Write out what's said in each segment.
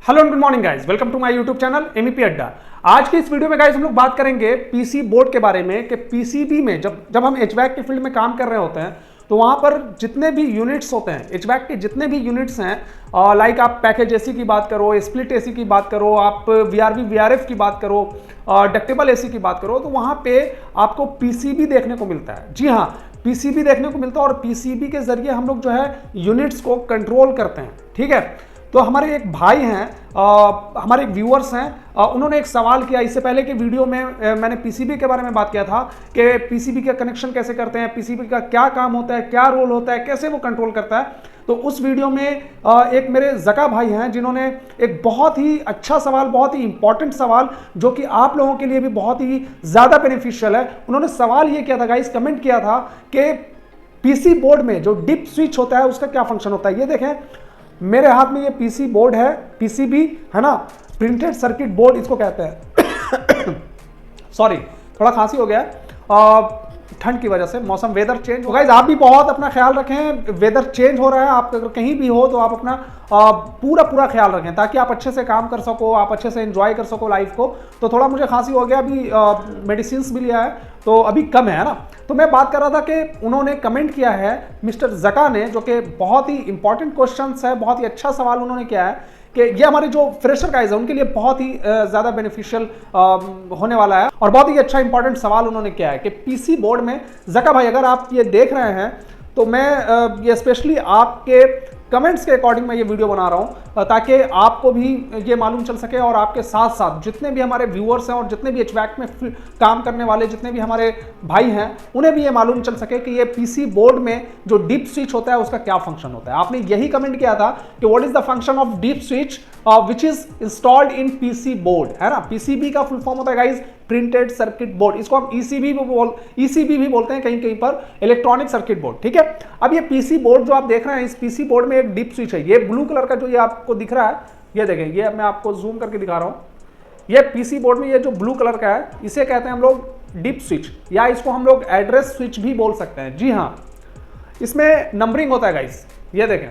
Hello and good morning guys, welcome to my YouTube channel MEP Adda. आज की इस video में गाइस हम लोग बात करेंगे पीसी बोर्ड के बारे में कि पीसीबी में जब हम एचवैक के फील्ड में काम कर रहे होते हैं तो वहां पर जितने भी यूनिट्स होते हैं, एचवैक के जितने भी यूनिट्स हैं, लाइक आप पैकेज एसी की बात करो, स्प्लिट एसी की बात करो, आप वीआरवी वीआरएफ की बात करो, डक्टेबल एसी की बात करो, तो वहां पे आपको पीसीबी देखने को मिलता है। जी हाँ, पीसीबी देखने को मिलता है और पीसीबी के जरिए हम लोग जो है यूनिट्स को कंट्रोल करते हैं। ठीक है, तो हमारे एक भाई हैं, हमारे एक व्यूअर्स हैं, उन्होंने एक सवाल किया। इससे पहले के वीडियो में मैंने पीसीबी के बारे में बात किया था कि पीसीबी का कनेक्शन कैसे करते हैं, पीसीबी का क्या काम होता है, क्या रोल होता है, कैसे वो कंट्रोल करता है। तो उस वीडियो में एक मेरे जका भाई हैं जिन्होंने एक बहुत ही अच्छा सवाल, बहुत ही इंपॉर्टेंट सवाल, जो कि आप लोगों के लिए भी बहुत ही ज़्यादा बेनिफिशियल है। उन्होंने सवाल ये किया था गाइस, कमेंट किया था कि पीसी बोर्ड में जो डिप स्विच होता है उसका क्या फंक्शन होता है। ये देखें, मेरे हाथ में ये पीसी बोर्ड है, पीसीबी है ना, प्रिंटेड सर्किट बोर्ड इसको कहते हैं। सॉरी, थोड़ा खांसी हो गया ठंड की वजह से, मौसम वेदर चेंज हो। गाइस आप भी बहुत अपना ख्याल रखें, वेदर चेंज हो रहा है, आप अगर कहीं भी हो तो आप अपना पूरा ख्याल रखें ताकि आप अच्छे से काम कर सको, आप अच्छे से एंजॉय कर सको लाइफ को। तो थोड़ा मुझे खांसी हो गया, अभी मेडिसिन भी लिया है तो अभी कम है ना। तो मैं बात कर रहा था कि उन्होंने कमेंट किया है मिस्टर जका ने, जो कि बहुत ही इंपॉर्टेंट क्वेश्चन है, बहुत ही अच्छा सवाल उन्होंने किया है कि ये हमारे जो फ्रेशर गाइज है उनके लिए बहुत ही ज़्यादा बेनिफिशियल होने वाला है। और बहुत ही अच्छा इंपॉर्टेंट सवाल उन्होंने किया है कि पीसी बोर्ड में, जका भाई अगर आप ये देख रहे हैं तो मैं ये स्पेशली आपके कमेंट्स के अकॉर्डिंग मैं ये वीडियो बना रहा हूँ ताकि आपको भी ये मालूम चल सके और आपके साथ साथ जितने भी हमारे व्यूअर्स हैं और जितने भी एचवैक में काम करने वाले जितने भी हमारे भाई हैं उन्हें भी ये मालूम चल सके कि ये पीसी बोर्ड में जो डीप स्विच होता है उसका क्या फंक्शन होता है। आपने यही कमेंट किया था कि what is the function of deep switch which is installed in PC board, है ना। पीसीबी का फुल फॉर्म होता है गाइज प्रिंटेड सर्किट बोर्ड, इसको हम ईसीबी भी बोलते हैं कहीं पर, इलेक्ट्रॉनिक सर्किट बोर्ड। ठीक है, अब ये पीसी बोर्ड जो आप देख रहे हैं, इस पीसी बोर्ड में एक डीप स्विच है। ये ब्लू कलर का जो ये आपको दिख रहा है, ये देखें, ये मैं आपको जूम करके दिखा रहा हूं। ये पीसी बोर्ड में ये जो ब्लू कलर का है इसे कहते हैं हम लोग डीप स्विच, या इसको हम लोग एड्रेस स्विच भी बोल सकते हैं। जी हाँ, इसमें नंबरिंग होता है गाइस, ये देखें,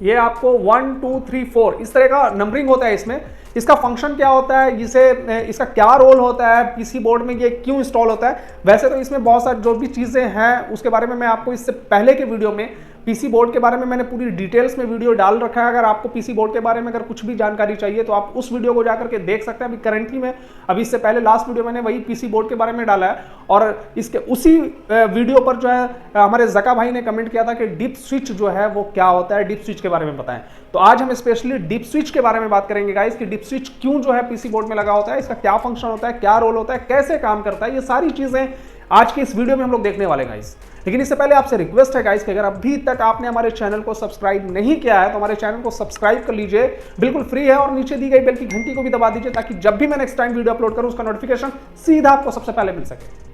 ये आपको 1 2 3 4 इस तरह का नंबरिंग होता है इसमें। इसका फंक्शन क्या होता है, इसका क्या रोल होता है, पीसी बोर्ड में ये क्यों इंस्टॉल होता है। वैसे तो इसमें बहुत सारी जो भी चीज़ें हैं उसके बारे में मैं आपको इससे पहले के वीडियो में पीसी बोर्ड के बारे में मैंने पूरी डिटेल्स में वीडियो डाल रखा है। अगर आपको पीसी बोर्ड के बारे में अगर कुछ भी जानकारी चाहिए तो आप उस वीडियो को जाकर के देख सकते हैं। अभी करंटली में, अभी इससे पहले लास्ट वीडियो मैंने वही पीसी बोर्ड के बारे में डाला है और इसके उसी वीडियो पर जो है हमारे जका भाई ने कमेंट किया था कि डीप स्विच जो है वो क्या होता है, डीप स्विच के बारे में बताएं। तो आज हम स्पेशली डीप स्विच के बारे में बात करेंगे गाइस कि डीप स्विच क्यों जो है पीसी बोर्ड में लगा होता है, इसका क्या फंक्शन होता है, क्या रोल होता है, कैसे काम करता है, ये सारी चीजें आज के इस वीडियो में हम लोग देखने वाले गाइस। लेकिन इससे पहले आपसे रिक्वेस्ट है गाइस कि अगर अभी तक आपने हमारे चैनल को सब्सक्राइब नहीं किया है तो हमारे चैनल को सब्सक्राइब कर लीजिए, बिल्कुल फ्री है, और नीचे दी गई बेल की घंटी को भी दबा दीजिए ताकि जब भी मैं नेक्स्ट टाइम वीडियो अपलोड करूं उसका नोटिफिकेशन सीधा आपको सबसे पहले मिल सके।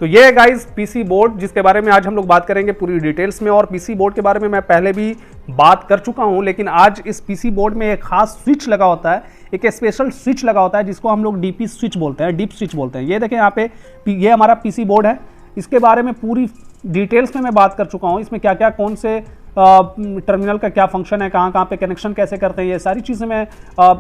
तो ये है गाइस पीसी बोर्ड जिसके बारे में आज हम लोग बात करेंगे पूरी डिटेल्स में। और पीसी बोर्ड के बारे में मैं पहले भी बात कर चुका हूं, लेकिन आज इस पीसी बोर्ड में एक खास स्विच लगा होता है, एक स्पेशल स्विच लगा होता है जिसको हम लोग डीपी स्विच बोलते हैं, डीप स्विच बोलते हैं। ये देखें यहाँ पे, ये हमारा पीसी बोर्ड है, इसके बारे में पूरी डिटेल्स में मैं बात कर चुका हूँ। इसमें क्या क्या, कौन से टर्मिनल का क्या फंक्शन है, कहाँ पे कनेक्शन कैसे करते हैं, ये सारी चीज़ें मैं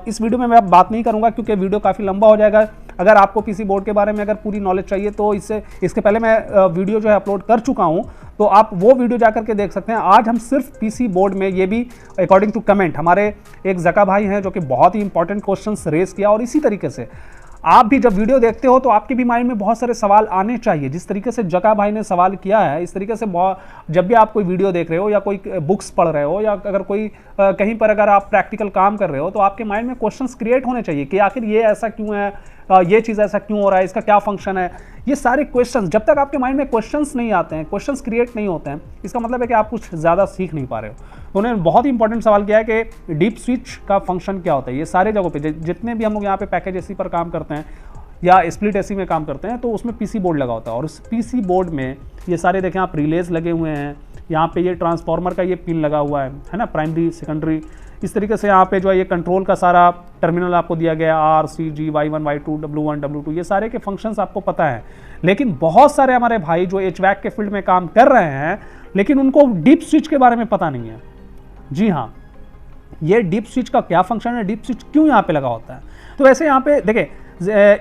इस वीडियो में मैं बात नहीं करूँगा क्योंकि वीडियो काफ़ी लंबा हो जाएगा। अगर आपको पीसी बोर्ड के बारे में अगर पूरी नॉलेज चाहिए तो इसके पहले मैं वीडियो जो है अपलोड कर चुका हूँ, तो आप वो वीडियो जाकर के देख सकते हैं। आज हम सिर्फ पीसी बोर्ड में, ये भी अकॉर्डिंग टू कमेंट, हमारे एक जका भाई हैं जो कि बहुत ही इंपॉर्टेंट क्वेश्चन रेज किया, और इसी तरीके से आप भी जब वीडियो देखते हो तो आपके भी माइंड में बहुत सारे सवाल आने चाहिए। जिस तरीके से जका भाई ने सवाल किया है, इस तरीके से जब भी आप कोई वीडियो देख रहे हो या कोई बुक्स पढ़ रहे हो या अगर कोई कहीं पर अगर आप प्रैक्टिकल काम कर रहे हो तो आपके माइंड में क्वेश्चंस क्रिएट होने चाहिए कि आखिर ये ऐसा क्यों है, ये चीज़ ऐसा क्यों हो रहा है, इसका क्या फंक्शन है। ये सारे क्वेश्चंस, जब तक आपके माइंड में क्वेश्चंस नहीं आते हैं, क्वेश्चंस क्रिएट नहीं होते हैं, इसका मतलब है कि आप कुछ ज़्यादा सीख नहीं पा रहे हो। तो उन्होंने बहुत ही इंपॉर्टेंट सवाल किया है कि डीप स्विच का फंक्शन क्या होता है। ये सारे जगहों पे जितने भी हम लोग यहाँ पे पैकेज एसी पर काम करते हैं या स्प्लिट एसी में काम करते हैं तो उसमें पीसी बोर्ड लगा होता है, और उस पीसी बोर्ड में ये सारे देखें आप रिलेज लगे हुए हैं, यहाँ पे ये ट्रांसफार्मर का ये पिन लगा हुआ है ना, प्राइमरी सेकेंडरी, इस तरीके से यहाँ पे जो है ये कंट्रोल का सारा टर्मिनल आपको दिया गया है, RCG, Y1, Y2, W1, W2, ये सारे के फंक्शंस आपको पता है। लेकिन बहुत सारे हमारे भाई जो HVAC के फील्ड में काम कर रहे हैं लेकिन उनको डीप स्विच के बारे में पता नहीं है। जी हाँ, ये डीप स्विच का क्या फंक्शन है, डीप स्विच क्यों यहाँ पे लगा होता है। तो वैसे यहाँ पे देखिए,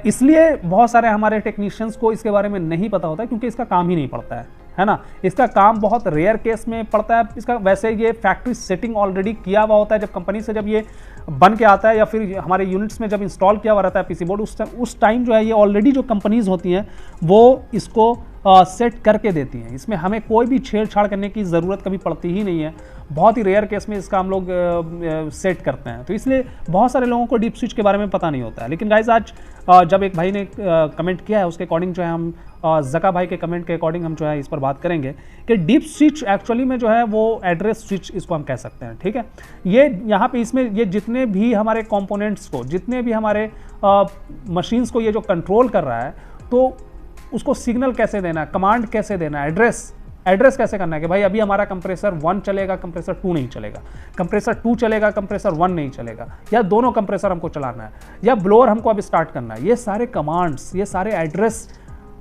इसलिए बहुत सारे हमारे टेक्नीशियंस को इसके बारे में नहीं पता होता है क्योंकि इसका काम ही नहीं पड़ता है ना। इसका काम बहुत रेयर केस में पड़ता है। इसका वैसे ये फैक्ट्री सेटिंग ऑलरेडी किया हुआ होता है, जब कंपनी से जब ये बन के आता है या फिर हमारे यूनिट्स में जब इंस्टॉल किया हुआ रहता है पीसी बोर्ड, उस टाइम जो है ये ऑलरेडी जो कंपनीज होती हैं वो इसको सेट करके देती हैं। इसमें हमें कोई भी छेड़छाड़ करने की ज़रूरत कभी पड़ती ही नहीं है। बहुत ही रेयर केस में इसका हम लोग सेट करते हैं। तो इसलिए बहुत सारे लोगों को डीप स्विच के बारे में पता नहीं होता है। लेकिन गाइज आज जब एक भाई ने कमेंट किया है उसके अकॉर्डिंग जो है हम जका भाई के कमेंट के अकॉर्डिंग हम जो है इस पर बात करेंगे कि डीप स्विच एक्चुअली में जो है वो एड्रेस स्विच इसको हम कह सकते हैं। ठीक है, ये यहाँ पे इसमें ये जितने भी हमारे कंपोनेंट्स को, जितने भी हमारे मशीन्स को ये जो कंट्रोल कर रहा है, तो उसको सिग्नल कैसे देना है, कमांड कैसे देना है, एड्रेस कैसे करना है कि भाई अभी हमारा कंप्रेसर 1 चलेगा, कंप्रेसर 2 नहीं चलेगा, कंप्रेसर 2 चलेगा, कंप्रेसर 1 नहीं चलेगा, या दोनों कंप्रेसर हमको चलाना है, या ब्लोअर हमको अब स्टार्ट करना है। ये सारे कमांड्स, ये सारे एड्रेस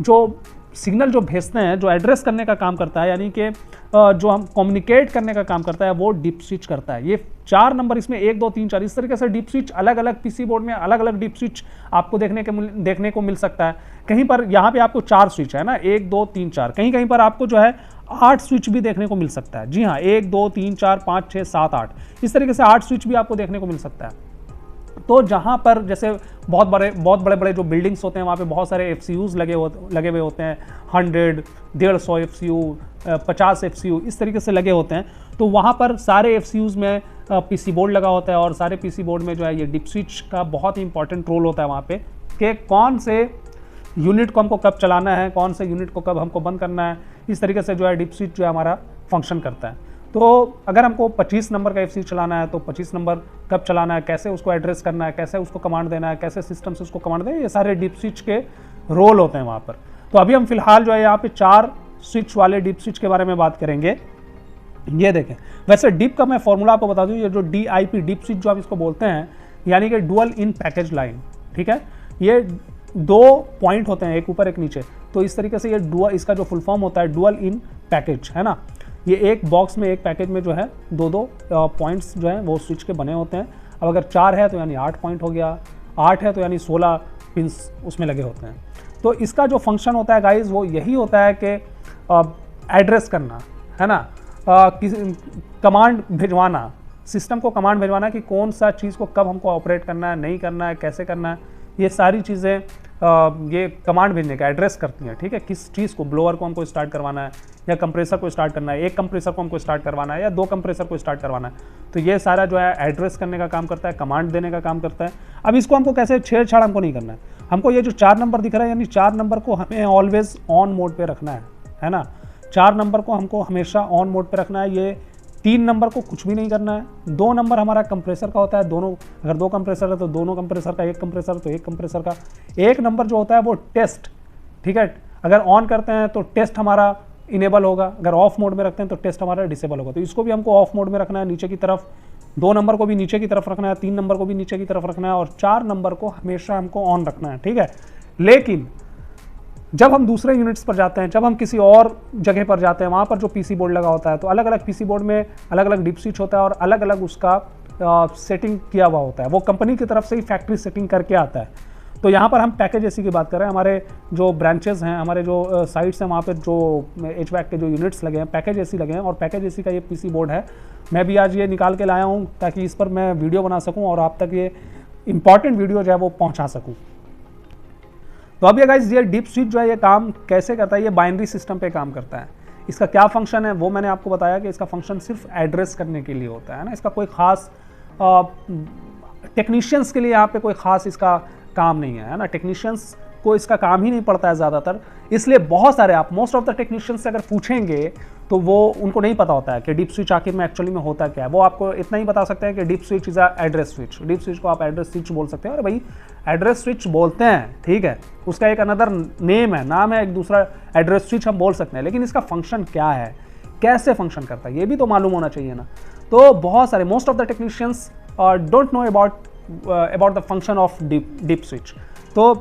जो सिग्नल जो भेजते हैं, जो एड्रेस करने का काम करता है, यानी कि जो हम कम्युनिकेट करने का काम करता है, वो डीप स्विच करता है। ये 4 नंबर इसमें 1 2 3 4 इस तरीके से डीप स्विच अलग अलग पीसी बोर्ड में अलग अलग डीप स्विच आपको देखने को मिल सकता है। कहीं पर यहाँ पे आपको 4 स्विच है ना, 1 2 3 4, कहीं कहीं पर आपको जो है 8 स्विच भी देखने को मिल सकता है। जी हाँ, 1 2 3 4 5 6 7 8 इस तरीके से 8 स्विच भी आपको देखने को मिल सकता है। तो जहाँ पर जैसे बहुत बड़े बड़े जो बिल्डिंग्स होते हैं वहाँ पे बहुत सारे FCUs लगे हुए होते हैं, 100 150 FCU 50 FCU इस तरीके से लगे होते हैं। तो वहाँ पर सारे FCUs में पीसी बोर्ड लगा होता है और सारे पीसी बोर्ड में जो है ये डीप स्विच का बहुत ही इंपॉर्टेंट रोल होता है वहाँ पे कि कौन से यूनिट को हमको कब चलाना है, कौन से यूनिट को कब हमको बंद करना है। इस तरीके से जो है डीप स्विच जो है हमारा फंक्शन करता है। तो अगर हमको 25 नंबर का FCU चलाना है तो 25 नंबर कब चलाना है, कैसे उसको एड्रेस करना है, कैसे उसको कमांड देना है, कैसे सिस्टम से उसको कमांड देना है, ये सारे डीप स्विच के रोल होते हैं वहाँ पर। तो अभी हम फिलहाल जो है यहाँ पे 4 स्विच वाले डीप स्विच के बारे में बात करेंगे। ये देखें, वैसे डीप का मैं फॉर्मूला आपको बता दूँ, ये जो DIP डीप स्विच जो हम इसको बोलते हैं, यानी कि डुअल इन पैकेज लाइन। ठीक है, ये 2 पॉइंट होते हैं, एक ऊपर एक नीचे। तो इस तरीके से ये इसका जो फुल फॉर्म होता है डुअल इन पैकेज, है ना। ये एक बॉक्स में, एक पैकेज में जो है 2 पॉइंट्स जो है वो स्विच के बने होते हैं। अब अगर 4 है तो यानी 8 पॉइंट हो गया, 8 है तो यानी 16 पिंस उसमें लगे होते हैं। तो इसका जो फंक्शन होता है गाइज वो यही होता है कि एड्रेस करना, है ना, कमांड भिजवाना, सिस्टम को कमांड भिजवाना कि कौन सा चीज़ को कब हमको ऑपरेट करना है, नहीं करना है, कैसे करना है। ये सारी चीज़ें ये कमांड भेजने का एड्रेस करती हैं। ठीक है, किस चीज़ को, ब्लोअर को हमको स्टार्ट करवाना है या कंप्रेसर को स्टार्ट करना है, एक कंप्रेसर को हमको स्टार्ट करवाना है या 2 कंप्रेसर को स्टार्ट करवाना है। तो ये सारा जो है एड्रेस करने का काम करता है, कमांड देने का काम करता है। अब इसको हमको कैसे छेड़छाड़ हमको नहीं करना है। हमको ये जो 4 नंबर दिख रहा है, यानी 4 नंबर को हमें ऑलवेज ऑन मोड पे रखना है ना। 4 नंबर को हमको हमेशा ऑन मोड पे रखना है। ये 3 नंबर को कुछ भी नहीं करना है। 2 नंबर हमारा कंप्रेसर का होता है, दोनों, अगर 2 कंप्रेसर है तो दोनों कंप्रेसर का, 1 कंप्रेसर तो 1 कंप्रेसर का। 1 नंबर जो होता है वो टेस्ट, ठीक है, अगर ऑन करते हैं तो टेस्ट हमारा इनेबल होगा, अगर ऑफ मोड में रखते हैं तो टेस्ट हमारा डिसेबल होगा। तो इसको भी हमको ऑफ मोड में रखना है, नीचे की तरफ। 2 नंबर को भी नीचे की तरफ रखना है, 3 नंबर को भी नीचे की तरफ रखना है और 4 नंबर को हमेशा हमको ऑन रखना है। ठीक है, लेकिन जब हम दूसरे यूनिट्स पर जाते हैं, जब हम किसी और जगह पर जाते हैं, वहाँ पर जो पीसी बोर्ड लगा होता है, तो अलग अलग पीसी बोर्ड में अलग अलग डीप स्विच होता है और अलग अलग उसका सेटिंग किया हुआ होता है। वो कंपनी की तरफ से ही फैक्ट्री सेटिंग करके आता है। तो यहाँ पर हम पैकेज एसी की बात कर रहे हैं। हमारे जो ब्रांचेस हैं, हमारे जो साइट्स हैं, वहाँ पर जो HVAC के जो यूनिट्स लगे हैं, पैकेज एसी लगे हैं और पैकेज एसी का ये पीसी बोर्ड है। मैं भी आज ये निकाल के लाया हूँ ताकि इस पर मैं वीडियो बना सकूँ और आप तक ये इंपॉर्टेंट वीडियो जो है वो पहुँचा सकूँ। तो अब ये गाइस, ये डीप स्विच जो है ये काम कैसे करता है, ये बाइनरी सिस्टम पे काम करता है। इसका क्या फंक्शन है वो मैंने आपको बताया कि इसका फंक्शन सिर्फ एड्रेस करने के लिए होता है ना। इसका कोई ख़ास टेक्नीशियंस के लिए यहाँ पे कोई ख़ास इसका काम नहीं है ना। टेक्नीशियंस को इसका काम ही नहीं पड़ता है ज़्यादातर, इसलिए बहुत सारे आप मोस्ट ऑफ द टेक्नीशियंस से अगर पूछेंगे तो वो उनको नहीं पता होता है कि डीप स्विच आखिर में एक्चुअली में होता क्या है। वो आपको इतना ही बता सकते हैं कि deep switch is a address switch. Deep switch को आप एड्रेस स्विच बोल सकते हैं। और भाई एड्रेस स्विच बोलते हैं, ठीक है, उसका एक अनदर नेम है, नाम है एक दूसरा, एड्रेस स्विच हम बोल सकते हैं। लेकिन इसका फंक्शन क्या है, कैसे फंक्शन करता है, ये भी तो मालूम होना चाहिए ना। तो बहुत सारे most of the technicians don't know about the function of deep switch. तो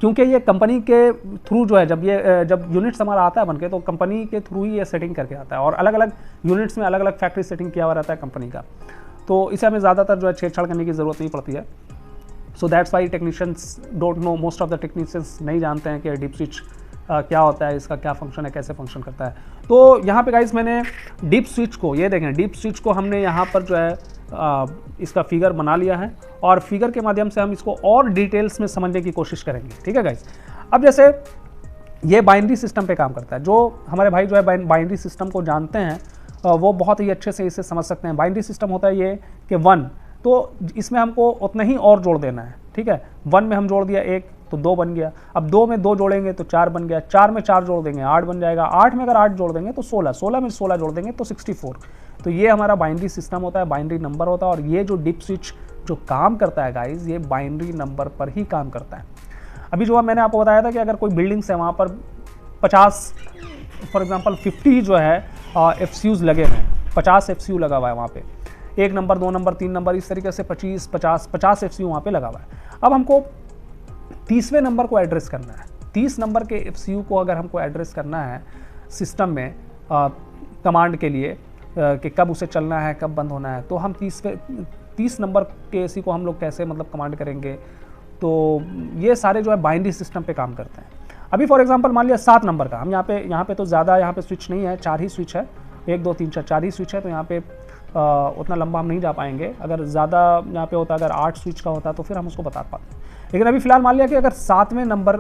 क्योंकि ये कंपनी के थ्रू जो है, जब यूनिट्स हमारा आता है बनके, तो कंपनी के थ्रू ही ये सेटिंग करके आता है, और अलग अलग यूनिट्स में अलग अलग फैक्ट्री सेटिंग किया हुआ रहता है कंपनी का, तो इसे हमें ज़्यादातर जो है छेड़छाड़ करने की ज़रूरत नहीं पड़ती है। So that's why technicians don't know, most of the technicians नहीं जानते हैं कि डीप स्विच क्या होता है, इसका क्या फंक्शन है, कैसे फंक्शन करता है। तो यहाँ पे गाइस मैंने डीप स्विच को, ये देखें, डीप स्विच को हमने यहाँ पर जो है इसका फिगर बना लिया है, और फिगर के माध्यम से हम इसको और डिटेल्स में समझने की कोशिश करेंगे, ठीक है गाइस। अब जैसे ये बाइनरी सिस्टम पे काम करता है, जो हमारे भाई जो है बाइनरी सिस्टम को जानते हैं वो बहुत ही अच्छे से इसे समझ सकते हैं। बाइनरी सिस्टम होता है ये कि 1, तो इसमें हमको उतना ही और जोड़ देना है, ठीक है। 1 में हम जोड़ दिया 1 तो 2 बन गया, अब 2 में 2 जोड़ेंगे तो 4 बन गया, 4 में 4 जोड़ देंगे 8 बन जाएगा, 8 में अगर 8 जोड़ देंगे तो 16, 16 में 16 जोड़ देंगे तो 64। तो ये हमारा बाइनरी सिस्टम होता है, बाइनरी नंबर होता है, और ये जो डीप स्विच जो काम करता है गाइज, ये बाइनरी नंबर पर ही काम करता है। अभी जो मैंने आपको बताया था कि अगर कोई बिल्डिंग्स है वहाँ पर 50 फॉर एग्जांपल 50 जो है FCUs लगे हुए हैं, 50 FCU लगा हुआ है वहाँ पे, 1 नंबर 2 नंबर 3 नंबर इस तरीके से 25 50 FCU वहाँ पे लगा हुआ है। अब हमको 30वें नंबर को एड्रेस करना है, 30 नंबर के FCU को अगर हमको एड्रेस करना है सिस्टम में कमांड के लिए कि कब उसे चलना है कब बंद होना है, तो हम 30 नंबर के AC को हम लोग कैसे मतलब कमांड करेंगे। तो ये सारे जो है बाइनरी सिस्टम पे काम करते हैं। अभी फॉर एग्जांपल मान लिया 7 नंबर का, हम यहाँ पे तो ज़्यादा यहाँ पे स्विच नहीं है, 4 ही स्विच है, 1 2 3 4 4 ही स्विच है, तो यहाँ पे उतना लंबा हम नहीं जा पाएंगे। अगर ज़्यादा यहाँ पे होता, अगर 8 स्विच का होता तो फिर हम उसको बता पाते। लेकिन अभी फ़िलहाल मान लिया कि अगर 7वें नंबर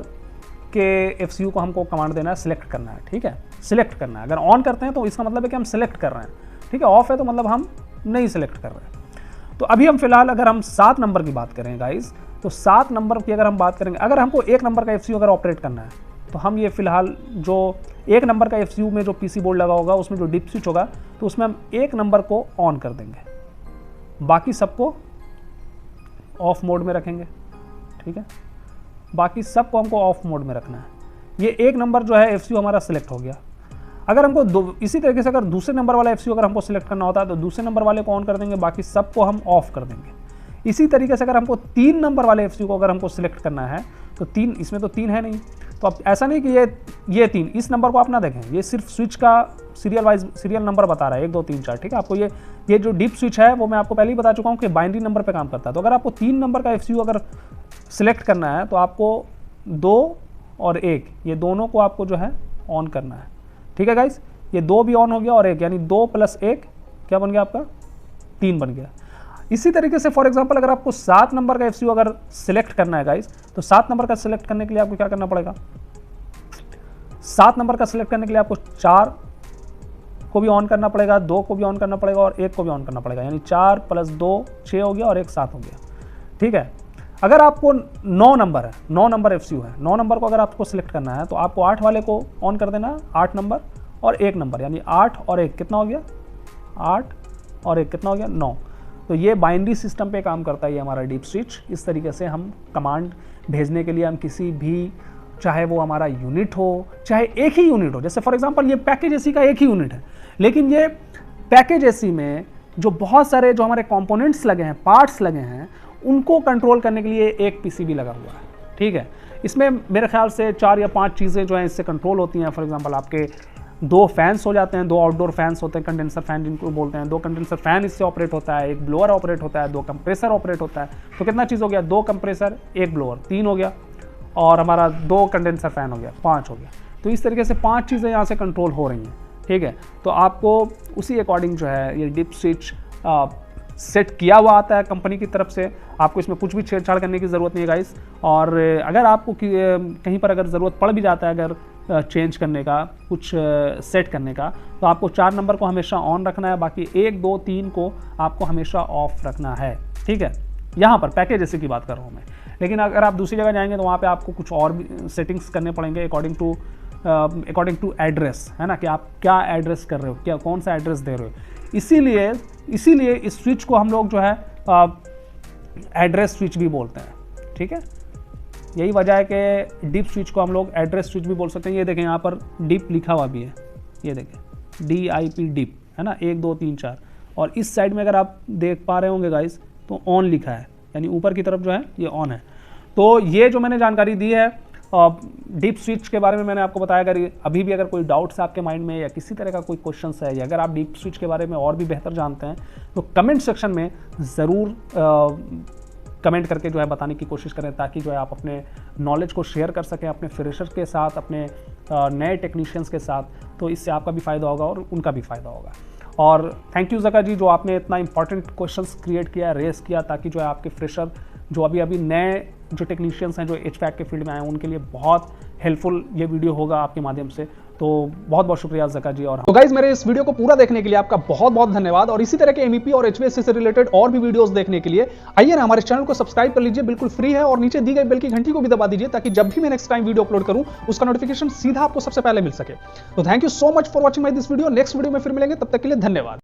के FCU को हमको कमांड देना है, सिलेक्ट करना है, ठीक है, सिलेक्ट करना है। अगर ऑन करते हैं तो इसका मतलब है कि हम सिलेक्ट कर रहे हैं, ठीक है, ऑफ है तो मतलब हम नहीं सिलेक्ट कर रहे हैं। तो अभी हम फिलहाल अगर हम 7 नंबर की बात करें गाइज, तो 7 नंबर की अगर हम बात करेंगे, अगर हमको 1 नंबर का FCU अगर ऑपरेट करना है, तो हम ये फिलहाल जो 1 नंबर का FCU में जो PC बोर्ड लगा होगा उसमें जो डीप स्विच होगा, तो उसमें हम 1 नंबर को ऑन कर देंगे, बाकी सबको ऑफ मोड में रखेंगे, ठीक है, बाकी सबको हमको ऑफ मोड में रखना है। ये 1 नंबर जो है FCU हमारा सिलेक्ट हो गया। अगर हमको इसी तरीके से अगर दूसरे नंबर वाला FCU अगर हमको सिलेक्ट करना होता है तो दूसरे नंबर वाले को ऑन कर देंगे, बाकी सबको हम ऑफ कर देंगे। इसी तरीके से अगर हमको 3 नंबर वाले FCU को अगर हमको सिलेक्ट करना है तो 3, इसमें तो 3 है नहीं, तो अब ऐसा नहीं कि ये 3, इस नंबर को आप ना देखें, ये सिर्फ स्विच का सीरियल नंबर बता रहा है 1 2 3 4, ठीक है। आपको ये जो डीप स्विच है वो मैं आपको पहले ही बता चुका हूँ कि बाइनरी नंबर पे काम करता है। तो अगर आपको 3 नंबर का FCU अगर सिलेक्ट करना है तो आपको 2 और 1 ये दोनों को आपको जो है ऑन करना है, ठीक है गाइस। ये 2 भी ऑन हो गया और 1, यानी 2 + 1 क्या बन गया आपका, 3 बन गया। इसी तरीके से फॉर एग्जांपल अगर आपको 7 नंबर का FCU अगर सिलेक्ट करना है गाइस, तो 7 नंबर का सिलेक्ट करने के लिए आपको क्या करना पड़ेगा, 7 नंबर का सिलेक्ट करने के लिए आपको 4 को भी ऑन करना पड़ेगा, 2 को भी ऑन करना पड़ेगा और 1 को भी ऑन करना पड़ेगा, यानी 4 + 2 6 हो गया और 1 7 हो गया, ठीक है। अगर आपको 9 नंबर है, 9 नंबर FCU है, 9 नंबर को अगर आपको सिलेक्ट करना है तो आपको 8 वाले को ऑन कर देना, 8 नंबर और 1 नंबर, यानी 8 और 1 कितना हो गया, 8 और 1 कितना हो गया, 9। तो ये बाइनरी सिस्टम पे काम करता है ये हमारा डीप स्विच। इस तरीके से हम कमांड भेजने के लिए हम किसी भी, चाहे वो हमारा यूनिट हो, चाहे एक ही यूनिट हो, जैसे फॉर एग्जांपल ये पैकेज AC का एक ही यूनिट है, लेकिन ये पैकेज AC में जो बहुत सारे जो हमारे कंपोनेंट्स लगे हैं, पार्ट्स लगे हैं, उनको कंट्रोल करने के लिए एक PCB लगा हुआ है, ठीक है। इसमें मेरे ख्याल से 4 या 5 चीज़ें जो हैं इससे कंट्रोल होती हैं। फॉर एग्जांपल आपके 2 फैंस हो जाते हैं, 2 आउटडोर फैंस होते हैं, कंडेंसर फैन जिनको बोलते हैं, 2 कंडेंसर फैन इससे ऑपरेट होता है, 1 ब्लोअर ऑपरेट होता है, 2 कंप्रेसर ऑपरेट होता है। तो कितना चीज़ हो गया, 2 कंप्रेसर 1 ब्लोअर 3 हो गया, और हमारा 2 कंडेंसर फैन हो गया 5 हो गया। तो इस तरीके से 5 चीज़ें यहाँ से कंट्रोल हो रही हैं, ठीक है। तो आपको उसी अकॉर्डिंग जो है ये डीप स्विच सेट किया हुआ आता है कंपनी की तरफ से, आपको इसमें कुछ भी छेड़छाड़ करने की ज़रूरत नहीं है गाइस। और अगर आपको कहीं पर अगर ज़रूरत पड़ भी जाता है अगर चेंज करने का, कुछ सेट करने का, तो आपको 4 नंबर को हमेशा ऑन रखना है, बाकी 1 2 3 को आपको हमेशा ऑफ रखना है, ठीक है। यहाँ पर पैकेज AC की बात कर रहा हूँ मैं, लेकिन अगर आप दूसरी जगह जाएंगे तो वहाँ पे आपको कुछ और भी सेटिंग्स करने पड़ेंगे अकॉर्डिंग टू एड्रेस, है ना, कि आप क्या एड्रेस कर रहे हो, क्या कौन सा एड्रेस दे रहे हो। इसीलिए इस स्विच को हम लोग जो है एड्रेस स्विच भी बोलते हैं, ठीक है। यही वजह है कि डीप स्विच को हम लोग एड्रेस स्विच भी बोल सकते हैं। ये देखें यहाँ पर डीप लिखा हुआ भी है, ये देखें DIP डीप, है ना, 1 2 3 4, और इस साइड में अगर आप देख पा रहे होंगे गाइस तो ऑन लिखा है, यानी ऊपर की तरफ जो है ये ऑन है। तो ये जो मैंने जानकारी दी है डीप स्विच के बारे में मैंने आपको बताया। अगर अभी भी अगर कोई डाउट्स है आपके माइंड में या किसी तरह का कोई क्वेश्चन है या अगर आप डीप स्विच के बारे में और भी बेहतर जानते हैं तो कमेंट सेक्शन में ज़रूर कमेंट करके जो है बताने की कोशिश करें, ताकि जो है आप अपने नॉलेज को शेयर कर सकें अपने फ्रेशर के साथ, अपने नए टेक्नीशियंस के साथ। तो इससे आपका भी फ़ायदा होगा और उनका भी फ़ायदा होगा। और थैंक यू जका जी, जो आपने इतना इंपॉर्टेंट क्वेश्चंस क्रिएट किया, रेस किया, ताकि जो है आपके फ्रेशर जो अभी नए जो टेक्नीशियंस हैं जो HVAC के फील्ड में आए हैं उनके लिए बहुत हेल्पफुल ये वीडियो होगा आपके माध्यम से। तो बहुत बहुत शुक्रिया जका जी। और तो गाइज मेरे इस वीडियो को पूरा देखने के लिए आपका बहुत बहुत धन्यवाद। और इसी तरह के MEP और HVAC से रिलेटेड और भी वीडियोस देखने के लिए आइए ना हमारे चैनल को सब्सक्राइब कर लीजिए, बिल्कुल फ्री है। और नीचे दी गई बेल की घंटी को भी दबा दीजिए ताकि जब भी मैं नेक्स्ट टाइम वीडियो अपलोड करूं उसका नोटिफिकेशन सीधा आपको सबसे पहले मिल सके। तो thank you so much for watching my this video. Next video में फिर मिलेंगे, तब तक के लिए धन्यवाद।